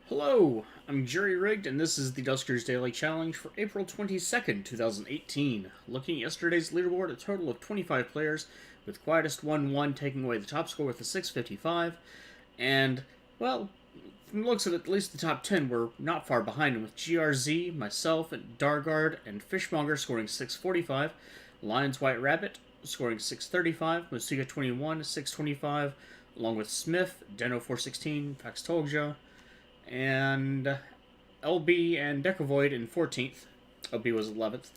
Hello, I'm Jerry Rigged, and this is the Duskers Daily Challenge for April 22nd, 2018. Looking at yesterday's leaderboard, a total of 25 players, with Quietest 1-1 taking away the top score with a 655. And, well, from the looks of it, at least the top 10 were not far behind him, with GRZ, myself, and Dargard, and Fishmonger scoring 645, Lions White Rabbit scoring 635, Musika 21, 625, along with Smith, Deno 416, Faxtolja, and LB and Decavoid in 14th. LB was 11th.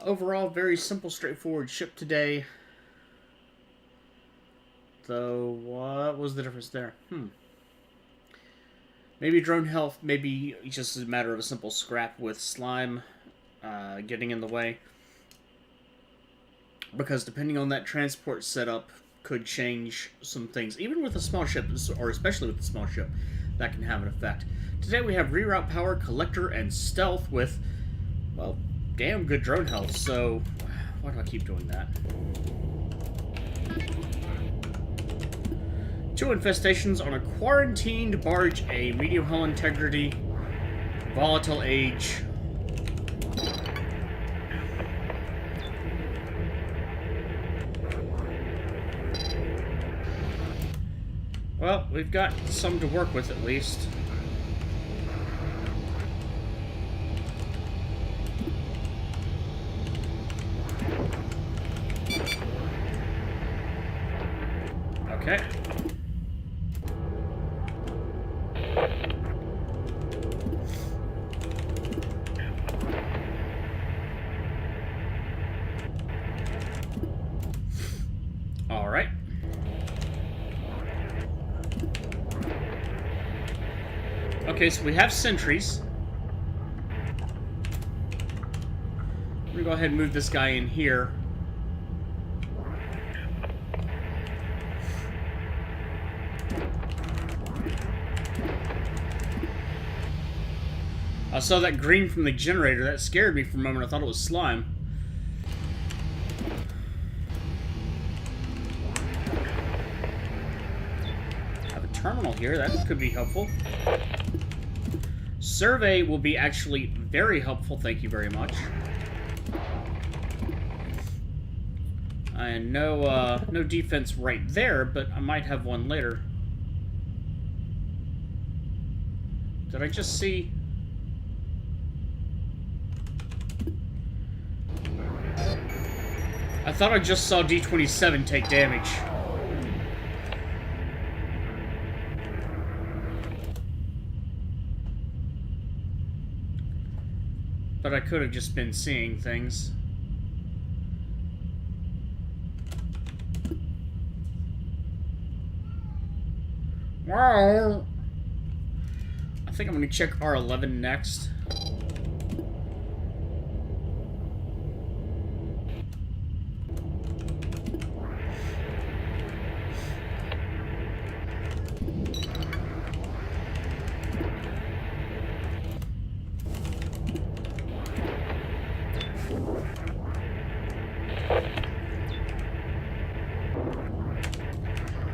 Overall, very simple, straightforward ship today. Though, what was the difference there? Maybe drone health, maybe just a matter of a simple scrap with slime getting in the way. Because depending on that transport setup, could change some things. Even with a small ship, or especially with a small ship, that can have an effect. Today we have reroute power, collector, and stealth with, well, damn good drone health, so why do I keep doing that? 2 infestations on a quarantined barge, a medium hull integrity, volatile age. Well, we've got some to work with at least. Okay. All right. Okay, so we have sentries. I'm gonna go ahead and move this guy in here. I saw that green from the generator. That scared me for a moment. I thought it was slime. Have a terminal here. That could be helpful. Survey will be actually very helpful. Thank you very much. And no defense right there, but I might have one later. Did I just see? I thought I just saw D-27 take damage. But I could have just been seeing things. Wow. I think I'm going to check R11 next.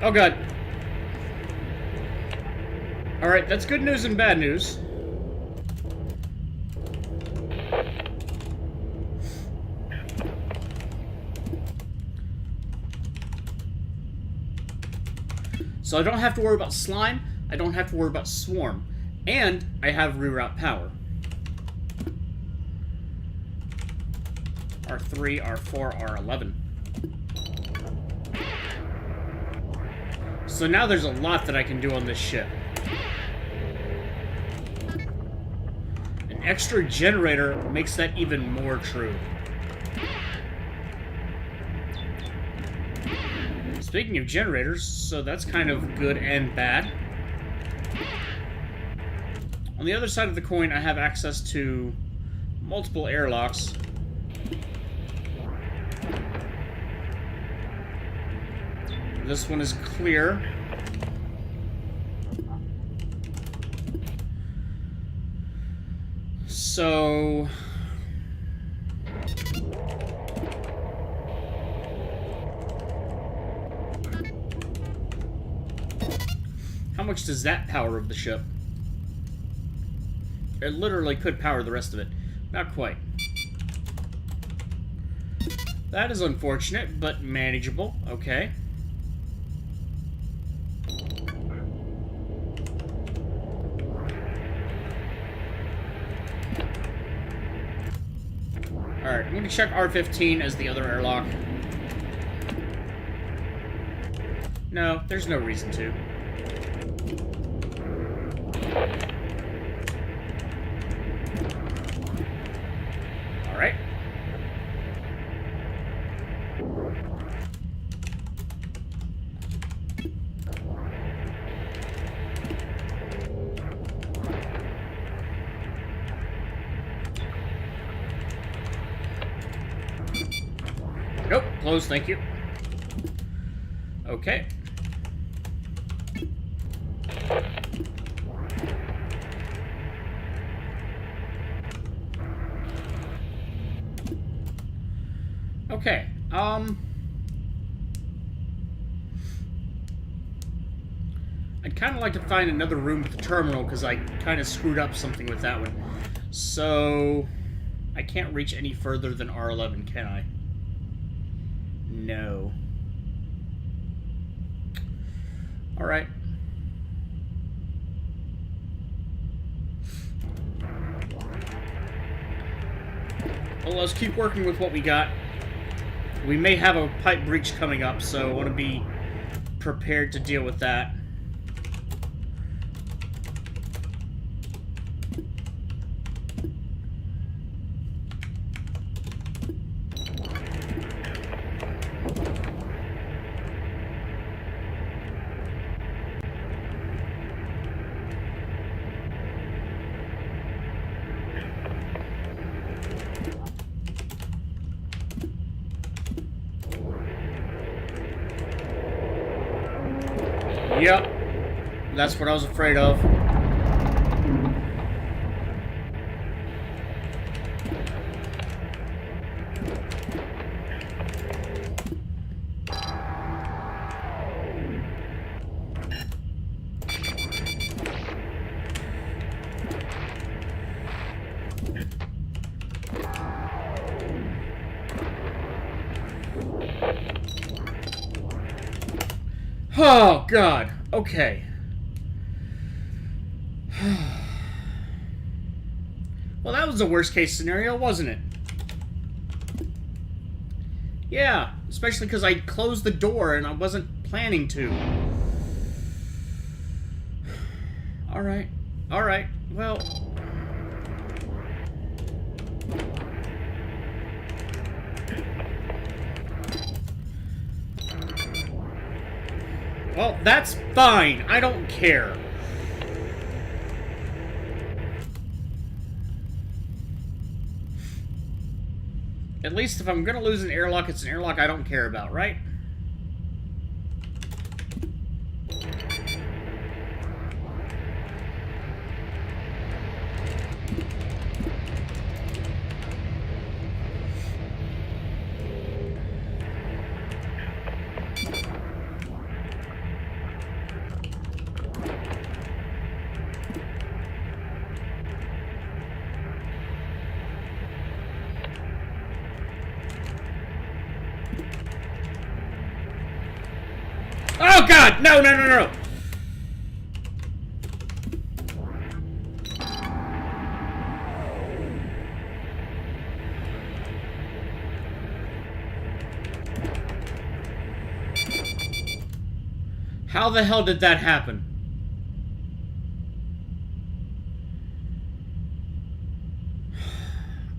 Oh god. Alright, that's good news and bad news. So I don't have to worry about slime, I don't have to worry about swarm, and I have reroute power. R3, R4, R11. So now there's a lot that I can do on this ship. An extra generator makes that even more true. Speaking of generators, so that's kind of good and bad. On the other side of the coin, I have access to multiple airlocks. This one is clear. So... how much does that power of the ship? It literally could power the rest of it. Not quite. That is unfortunate, but manageable. Okay. Alright, I'm going to check R15 as the other airlock. No, there's no reason to. Alright. Nope, close, thank you. Okay. Okay, I'd kind of like to find another room with the terminal, because I kind of screwed up something with that one. So, I can't reach any further than R11, can I? No. Alright. Well, let's keep working with what we got. We may have a pipe breach coming up, so I want to be prepared to deal with that. Yep. That's what I was afraid of. Oh, God. Okay. Well, that was the worst case scenario, wasn't it? Yeah, especially because I closed the door and I wasn't planning to. Alright. Alright. Well... Well, that's fine. I don't care. At least if I'm gonna lose an airlock, it's an airlock I don't care about, right? Oh, God! No, no, no, no! How the hell did that happen?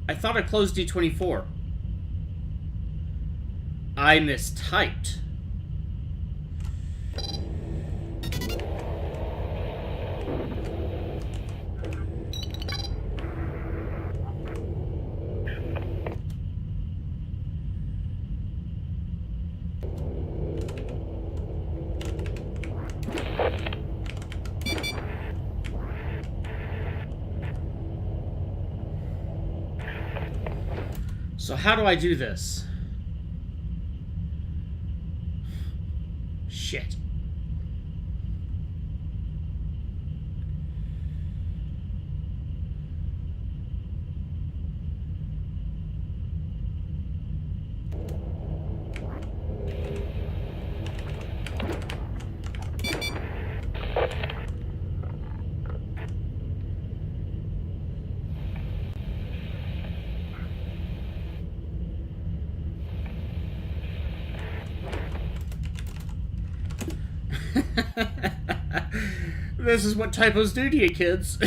I thought I closed D24. I mistyped. So how do I do this? Shit. This is what typos do to you, kids.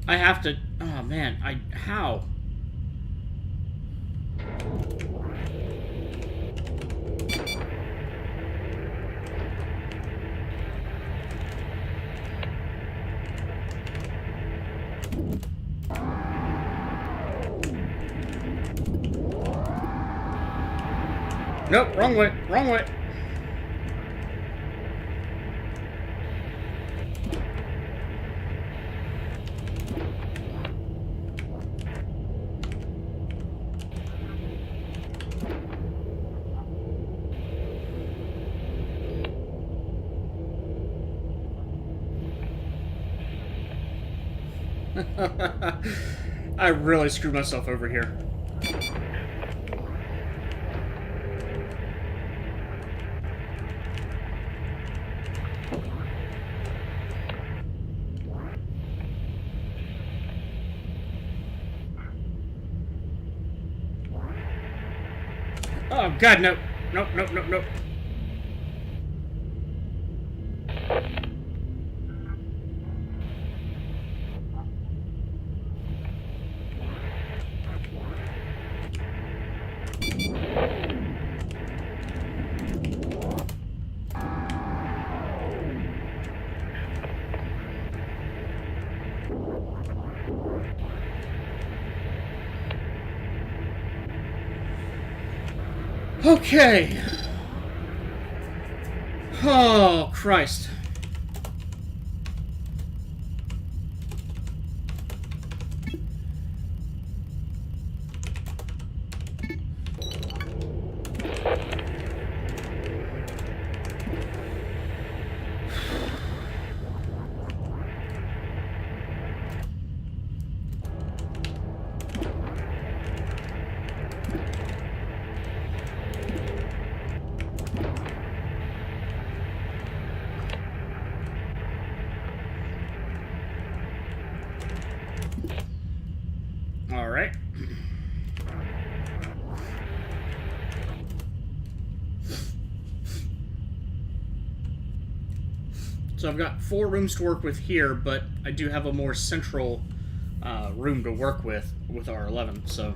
I have to... Oh, man. How? Nope, wrong way. Wrong way. I really screwed myself over here. Oh, God, no. Nope, nope, nope, nope. Okay. Oh, Christ. All right. So I've got 4 rooms to work with here, but I do have a more central room to work with R11, so...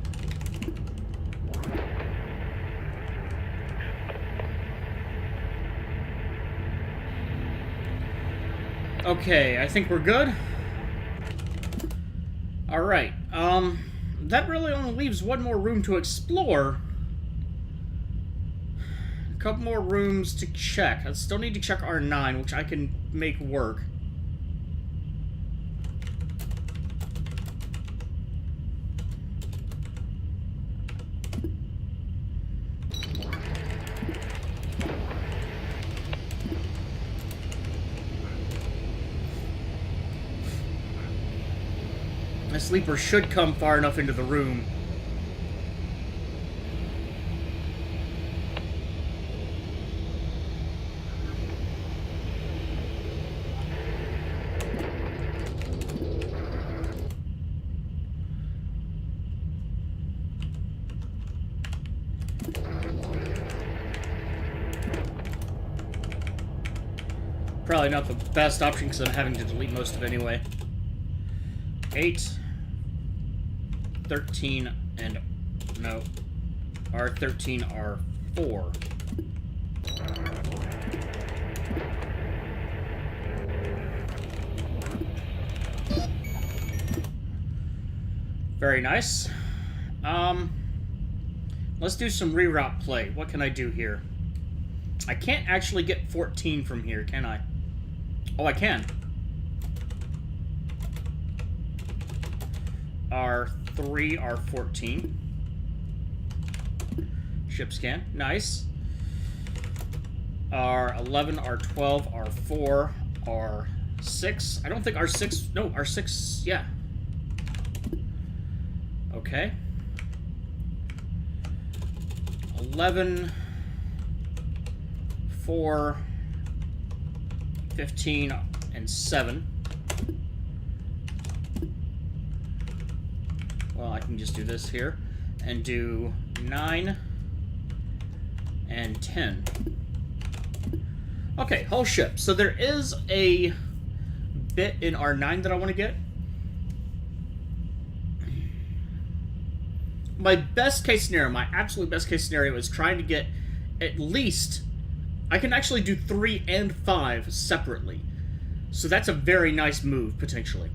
Okay, I think we're good. Alright, that really only leaves one more room to explore. A couple more rooms to check. I still need to check R9, which I can make work. My sleeper should come far enough into the room. Probably not the best option because I'm having to delete most of it anyway. 8, 13, and no, R13, R4. Very nice. Let's do some reroute play. What can I do here? I can't actually get 14 from here, can I? Oh, I can. R3, R11, R12, R4, R6. I don't think R6... No, R6... Yeah. Okay. 11, 4, 15, and 7. Well, I can just do this here and do 9 and 10. Okay, whole ship. So there is a bit in R9 that I want to get. My best case scenario, my absolute best case scenario is trying to get at least... I can actually do 3 and 5 separately. So that's a very nice move, potentially.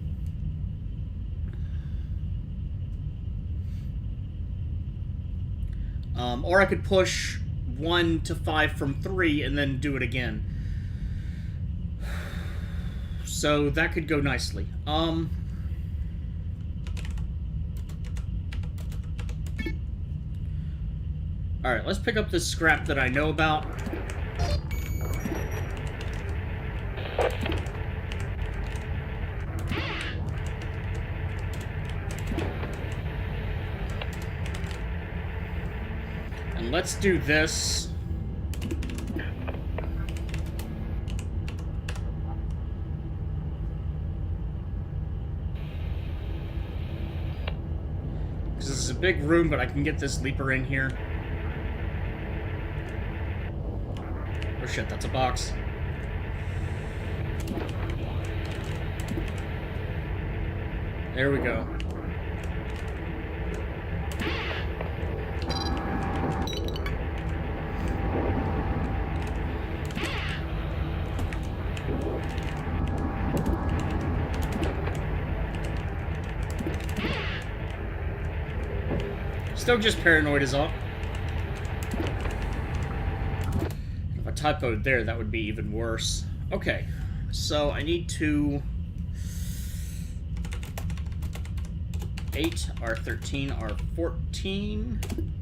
Or I could push 1 to 5 from 3 and then do it again. So that could go nicely. Alright, let's pick up this scrap that I know about. And let's do this. Because this is a big room, but I can get this leaper in here. Oh shit, that's a box. There we go. Still just paranoid as all. If I typoed there, that would be even worse. Okay, so I need to... 8, R13, R14.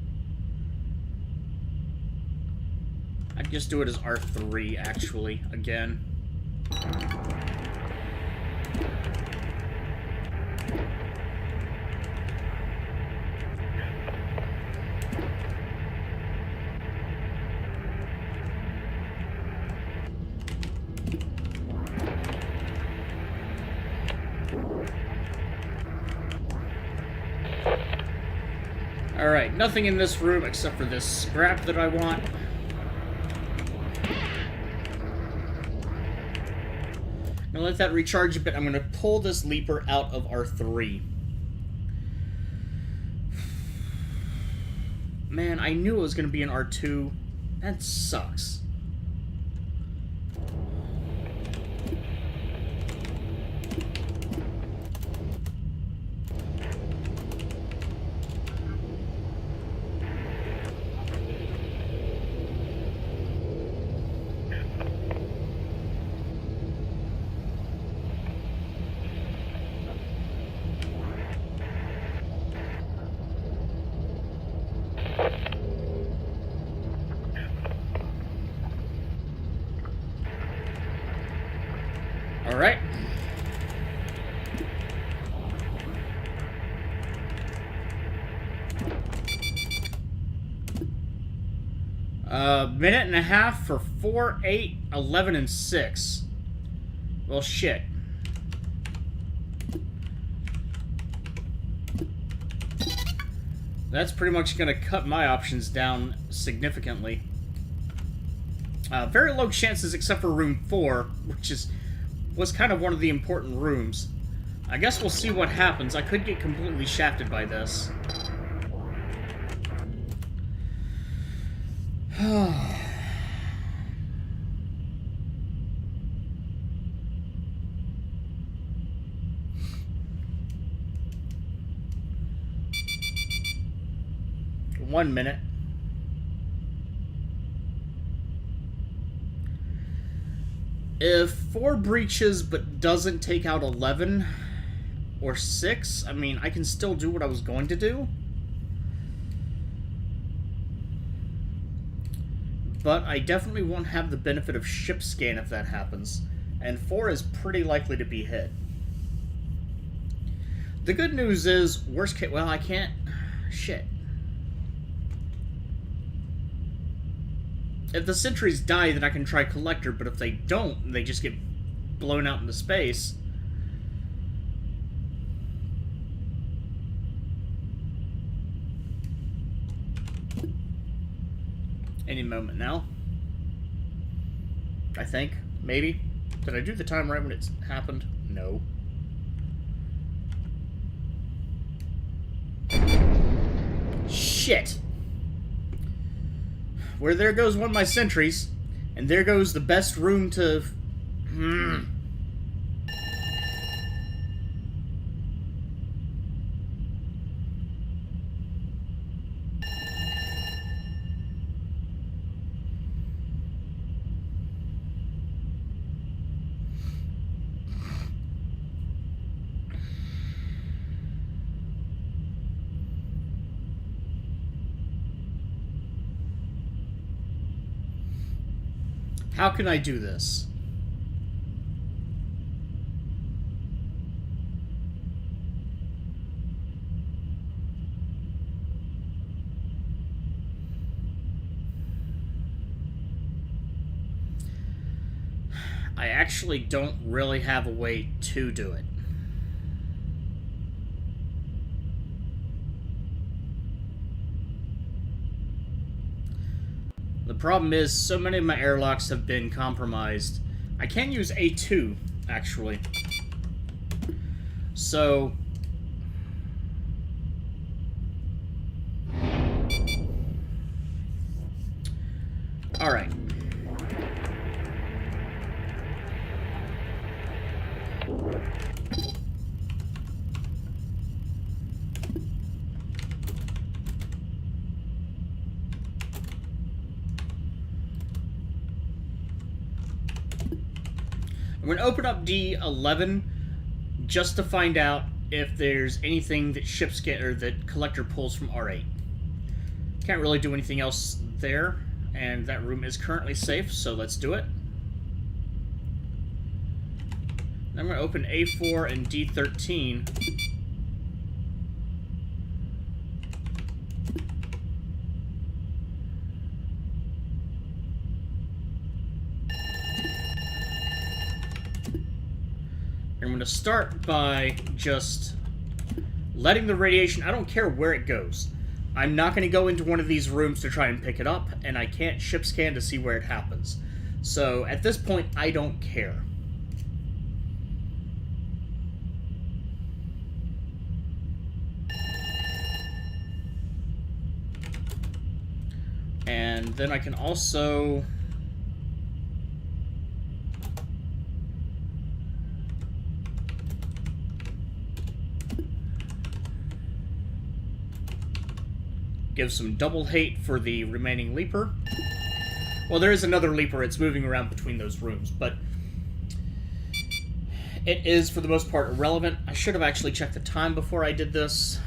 I'd just do it as R3, actually, again. Alright, nothing in this room except for this scrap that I want. I'm gonna let that recharge a bit. I'm gonna pull this leaper out of R3. Man, I knew it was gonna be an R2. That sucks. Alright. Minute and a half for 4, 8, 11, and 6. Well, shit. That's pretty much going to cut my options down significantly. Very low chances except for room 4, which was kind of one of the important rooms. I guess we'll see what happens. I could get completely shafted by this. One minute. If 4 breaches but doesn't take out 11 or 6, I mean, I can still do what I was going to do. but I definitely won't have the benefit of ship scan if that happens, and 4 is pretty likely to be hit. The good news is, worst case, well, I can't, shit. If the sentries die, then I can try Collector, but if they don't, they just get blown out into space. Any moment now. I think. Maybe. Did I do the time right when it happened? No. Shit! Where there goes one of my sentries, and there goes the best room to... How can I do this? I actually don't really have a way to do it. The problem is, so many of my airlocks have been compromised. I can use A2, actually. So... Alright. I'm going to open up D11 just to find out if there's anything that ships get or that Collector pulls from R8. Can't really do anything else there, and that room is currently safe, so let's do it. I'm going to open A4 and D13. I'm going to start by just letting the radiation... I don't care where it goes. I'm not going to go into one of these rooms to try and pick it up, and I can't ship scan to see where it happens. So, at this point, I don't care. And then I can also... give some double hate for the remaining Leaper. Well, there is another Leaper. It's moving around between those rooms, but it is, for the most part, irrelevant. I should have actually checked the time before I did this,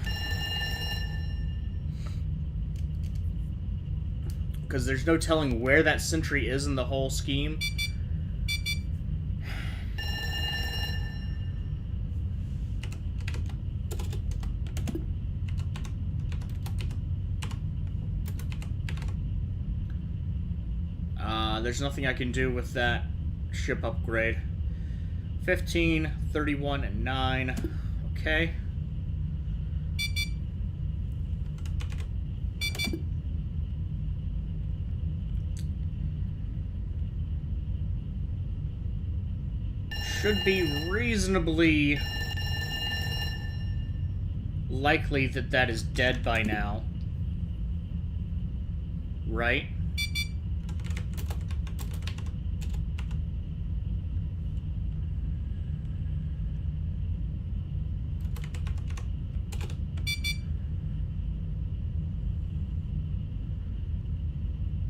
because there's no telling where that sentry is in the whole scheme. There's nothing I can do with that ship upgrade. 15, 31, and 9. Okay. Should be reasonably likely that that is dead by now. Right?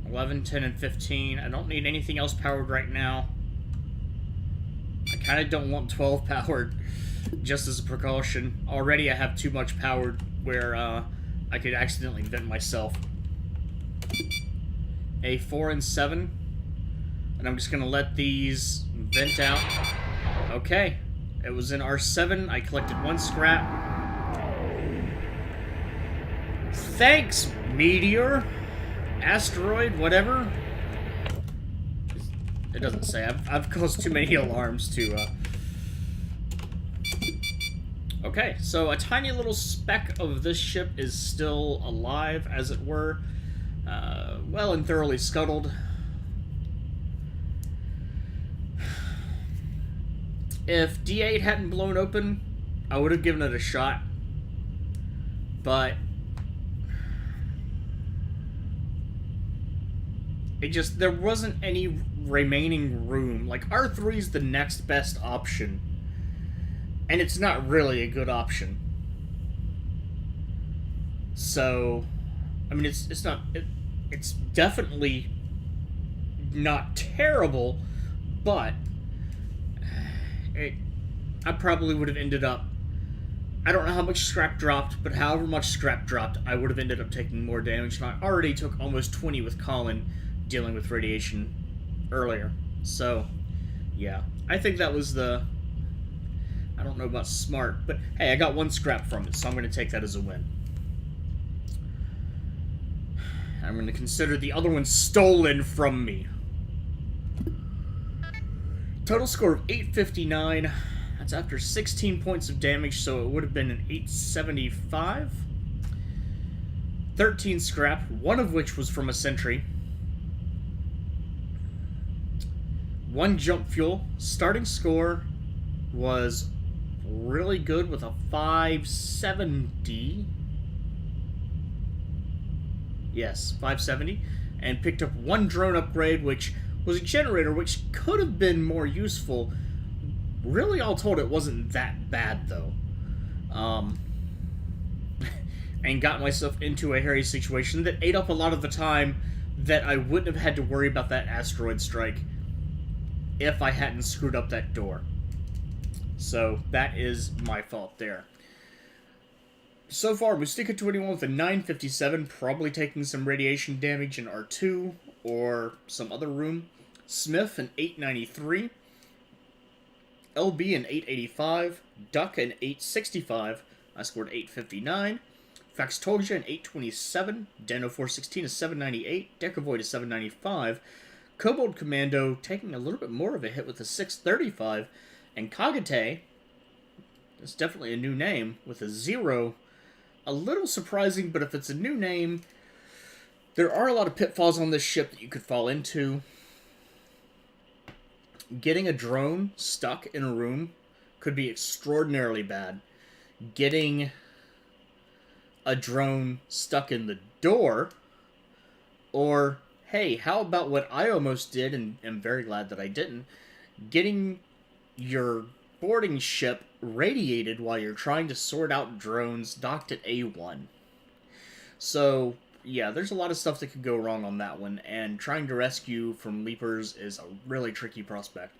(11, 10, and 15. I don't need anything else powered right now. I kind of don't want 12 powered, just as a precaution. Already I have too much powered where I could accidentally vent myself. a 4 and 7. And I'm just going to let these vent out. Okay. It was in R7. I collected 1 scrap. Thanks, meteor. Asteroid, whatever. It doesn't say. I've caused too many alarms to, Okay, so a tiny little speck of this ship is still alive, as it were. Well and thoroughly scuttled. If D8 hadn't blown open, I would have given it a shot. But there wasn't any remaining room. Like, R3 is the next best option. And it's not really a good option. So, I mean, it's not... It's definitely not terrible, but I probably would have ended up... I don't know how much scrap dropped, but however much scrap dropped, I would have ended up taking more damage. And I already took almost 20 with Colin dealing with radiation earlier. So, yeah. I think that was the... I don't know about smart, but hey, I got 1 scrap from it, so I'm going to take that as a win. I'm going to consider the other one stolen from me. Total score of 859. That's after 16 points of damage, so it would have been an 875. 13 scrap, 1 of which was from a sentry. 1 jump fuel. Starting score was really good with a 570. Yes, 570. And picked up 1 drone upgrade, which was a generator, which could have been more useful. Really, all told, it wasn't that bad, though. And got myself into a hairy situation that ate up a lot of the time that I wouldn't have had to worry about that asteroid strike if I hadn't screwed up that door. So, that is my fault there. So far, Mustika 21 with a 957, probably taking some radiation damage in R2 or some other room. Smith, an 893. LB, an 885. Duck, an 865. I scored 859. Faxtolja, an 827. Dano 416, a 798. Decovoid, a 795. Kobold Commando, taking a little bit more of a hit with a 635. And Kagate, that's definitely a new name, with a 0. A little surprising, but if it's a new name, there are a lot of pitfalls on this ship that you could fall into. Getting a drone stuck in a room could be extraordinarily bad. Getting a drone stuck in the door, or, hey, how about what I almost did, and am very glad that I didn't, getting your boarding ship radiated while you're trying to sort out drones docked at A1. So, yeah, there's a lot of stuff that could go wrong on that one, and trying to rescue from Leapers is a really tricky prospect.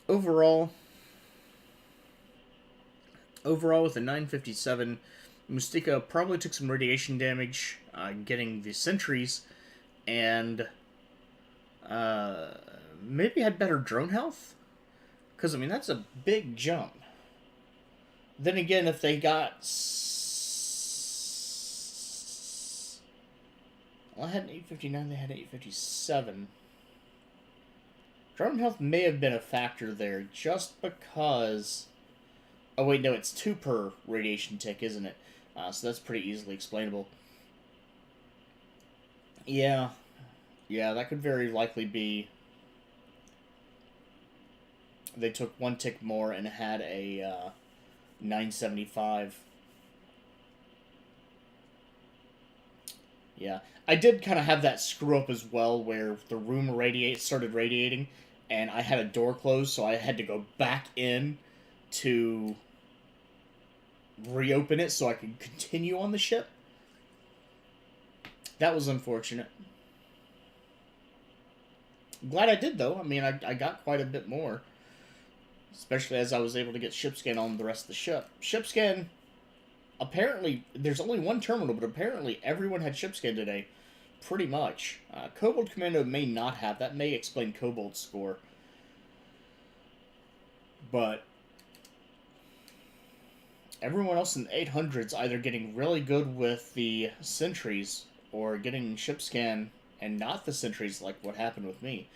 Overall with a 957, Mustika probably took some radiation damage getting the sentries, and maybe had better drone health? Because, I mean, that's a big jump. Then again, if they got... Well, I had an 859, they had an 857. Drone health may have been a factor there, just because... Oh, wait, no, it's 2 per radiation tick, isn't it? So that's pretty easily explainable. Yeah, that could very likely be... They took 1 tick more and had a 975. Yeah, I did kind of have that screw up as well, where the room started radiating, and I had a door closed, so I had to go back in to reopen it so I could continue on the ship. That was unfortunate. Glad I did, though. I mean, I got quite a bit more. Especially as I was able to get ship scan on the rest of the ship. Ship scan apparently, there's only one terminal, but apparently everyone had ship scan today. Pretty much. Kobold Commando may not have. That may explain Kobold's score. But everyone else in the 800s either getting really good with the sentries or getting ship scan and not the sentries, like what happened with me.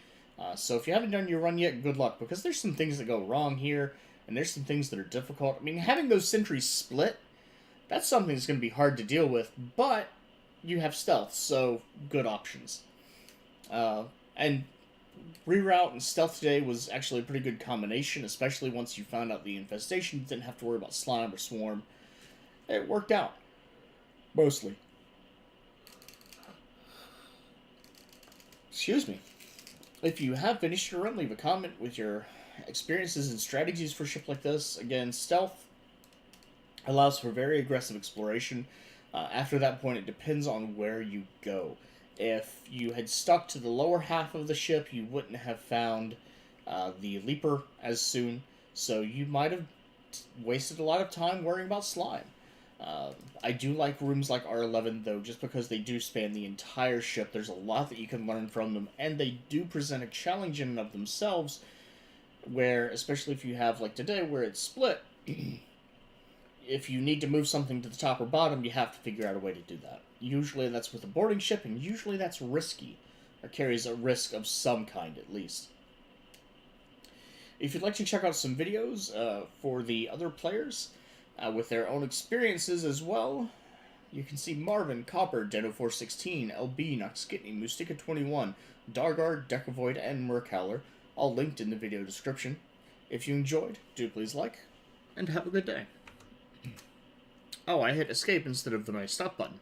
So if you haven't done your run yet, good luck, because there's some things that go wrong here, and there's some things that are difficult. I mean, having those sentries split, that's something that's going to be hard to deal with, but you have stealth, so good options. And reroute and stealth today was actually a pretty good combination, especially once you found out the infestation. You didn't have to worry about slime or swarm. It worked out. Mostly. Excuse me. If you have finished your run, leave a comment with your experiences and strategies for a ship like this. Again, stealth allows for very aggressive exploration. After that point, it depends on where you go. If you had stuck to the lower half of the ship, you wouldn't have found the Leaper as soon, so you might have wasted a lot of time worrying about slime. I do like rooms like R11, though, just because they do span the entire ship. There's a lot that you can learn from them, and they do present a challenge in and of themselves, where, especially if you have, like today, where it's split, if you need to move something to the top or bottom, you have to figure out a way to do that. Usually that's with a boarding ship, and usually that's risky, or carries a risk of some kind, at least. If you'd like to check out some videos for the other players, with their own experiences as well, you can see Marvin, Copper, Deno416, LB, Noxkitney, Mustika21, Dargard, Decavoid, and Mercowler, all linked in the video description. If you enjoyed, do please like, and have a good day. Oh, I hit escape instead of the nice stop button.